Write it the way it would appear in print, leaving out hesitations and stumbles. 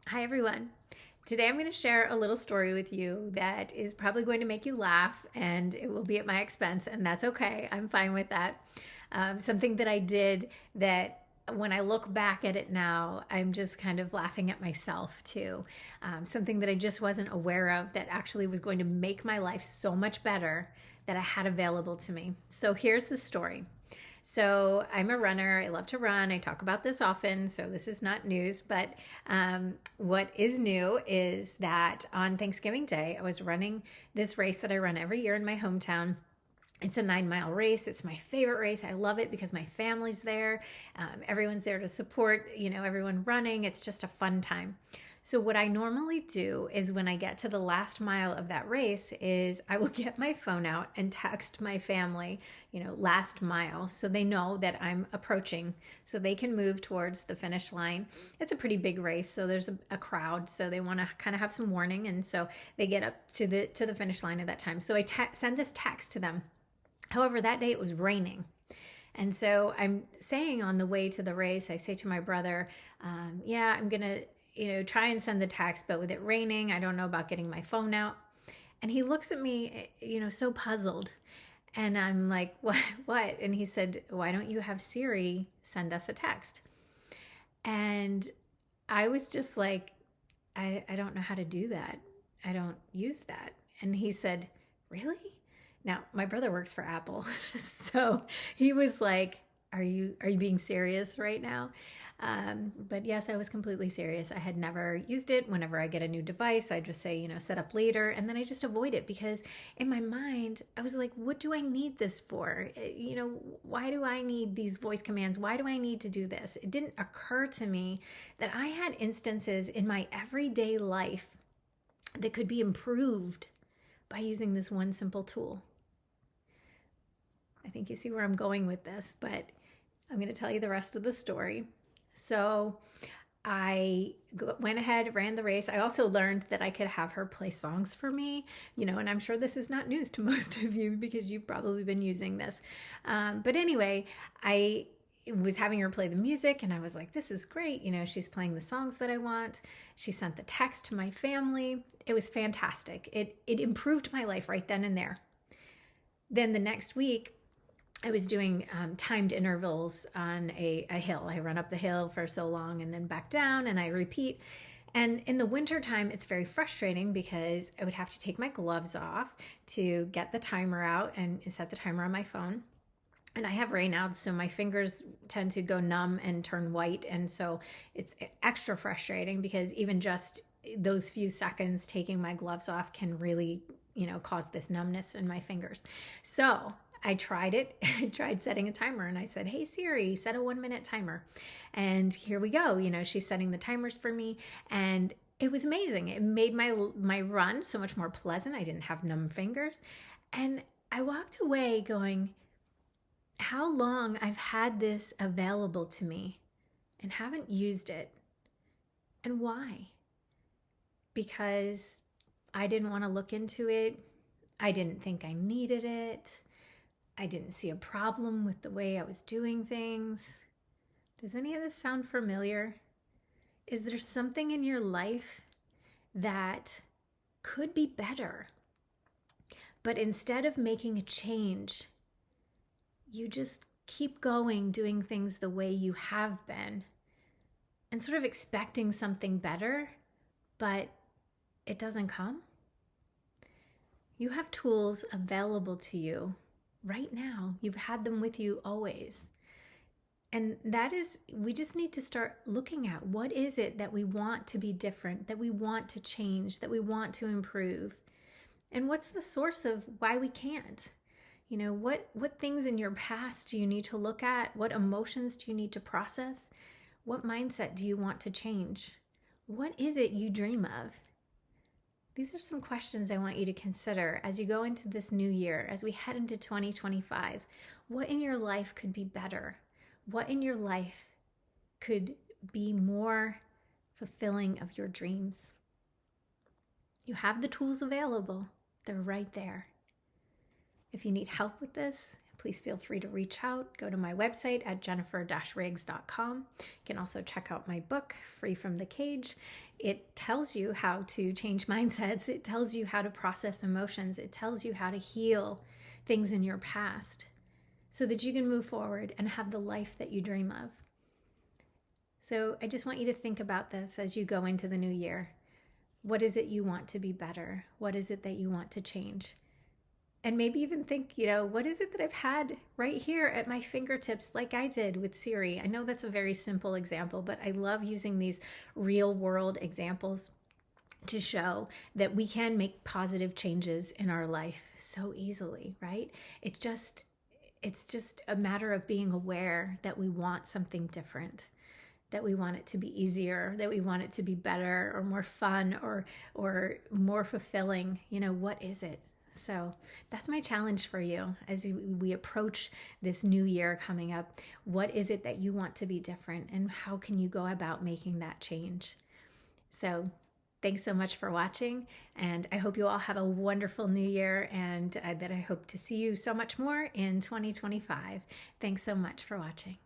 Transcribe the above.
Hi, everyone. Today I'm going to share a little story with you that is probably going to make you laugh, and it will be at my expense, and that's okay. I'm fine with that. Something that I did that when I look back at it now, I'm just kind of laughing at myself too. Something that I just wasn't aware of that actually was going to make my life so much better that I had available to me. So here's the story. So I'm a runner. I love to run. I talk about this often, so this is not news. But what is new is that on Thanksgiving Day, I was running this race that I run every year in my hometown. It's a 9 mile race. It's my favorite race. I love it because my family's there. Everyone's there to support, everyone running. It's just a fun time. So what I normally do is when I get to the last mile of that race is I will get my phone out and text my family, last mile, so they know that I'm approaching so they can move towards the finish line. It's a pretty big race, so there's a crowd, so they want to kind of have some warning, and so they get up to the finish line at that time. So I send this text to them. However, that day it was raining. And so I'm saying on the way to the race, I say to my brother, yeah, I'm going to, try and send the text, but with it raining, I don't know about getting my phone out. And he looks at me, so puzzled. And I'm like, what? And he said, why don't you have Siri send us a text? And I was just like, I don't know how to do that. I don't use that. And he said, really? Now, my brother works for Apple. So he was like, are you being serious right now? But yes, I was completely serious. I had never used it. Whenever I get a new device, I just say, set up later. And then I just avoid it because in my mind, I was like, what do I need this for? Why do I need these voice commands? Why do I need to do this? It didn't occur to me that I had instances in my everyday life that could be improved by using this one simple tool. I think you see where I'm going with this, but I'm going to tell you the rest of the story. So I went ahead, ran the race. I also learned that I could have her play songs for me, and I'm sure this is not news to most of you because you've probably been using this. But anyway, I was having her play the music and I was like, this is great. She's playing the songs that I want. She sent the text to my family. It was fantastic. It improved my life right then and there. Then the next week, I was doing timed intervals on a hill. I run up the hill for so long and then back down and I repeat. And in the wintertime, it's very frustrating because I would have to take my gloves off to get the timer out and set the timer on my phone. And I have Raynaud's, so my fingers tend to go numb and turn white. And so it's extra frustrating because even just those few seconds taking my gloves off can really, cause this numbness in my fingers. So I tried it. I tried setting a timer and I said, hey Siri, set a 1 minute timer. And here we go. She's setting the timers for me. And it was amazing. It made my run so much more pleasant. I didn't have numb fingers. And I walked away going, how long I've had this available to me and haven't used it. And why? Because I didn't want to look into it. I didn't think I needed it. I didn't see a problem with the way I was doing things. Does any of this sound familiar? Is there something in your life that could be better, but instead of making a change, you just keep going doing things the way you have been and sort of expecting something better, but it doesn't come? You have tools available to you right now. You've had them with you always. And we just need to start looking at what is it that we want to be different, that we want to change, that we want to improve. And what's the source of why we can't? What things in your past do you need to look at? What emotions do you need to process? What mindset do you want to change? What is it you dream of? These are some questions I want you to consider as you go into this new year, as we head into 2025. What in your life could be better? What in your life could be more fulfilling of your dreams? You have the tools available. They're right there. If you need help with this, please feel free to reach out. Go to my website at jennifer-riggs.com. You can also check out my book, Free from the Cage. It tells you how to change mindsets. It tells you how to process emotions. It tells you how to heal things in your past so that you can move forward and have the life that you dream of. So I just want you to think about this as you go into the new year. What is it you want to be better? What is it that you want to change? And maybe even think, what is it that I've had right here at my fingertips, like I did with Siri? I know that's a very simple example, but I love using these real world examples to show that we can make positive changes in our life so easily, right? It's just a matter of being aware that we want something different, that we want it to be easier, that we want it to be better or more fun or more fulfilling. What is it? So that's my challenge for you as we approach this new year coming up. What is it that you want to be different, and how can you go about making that change? So thanks so much for watching, and I hope you all have a wonderful new year, and that I hope to see you so much more in 2025. Thanks so much for watching.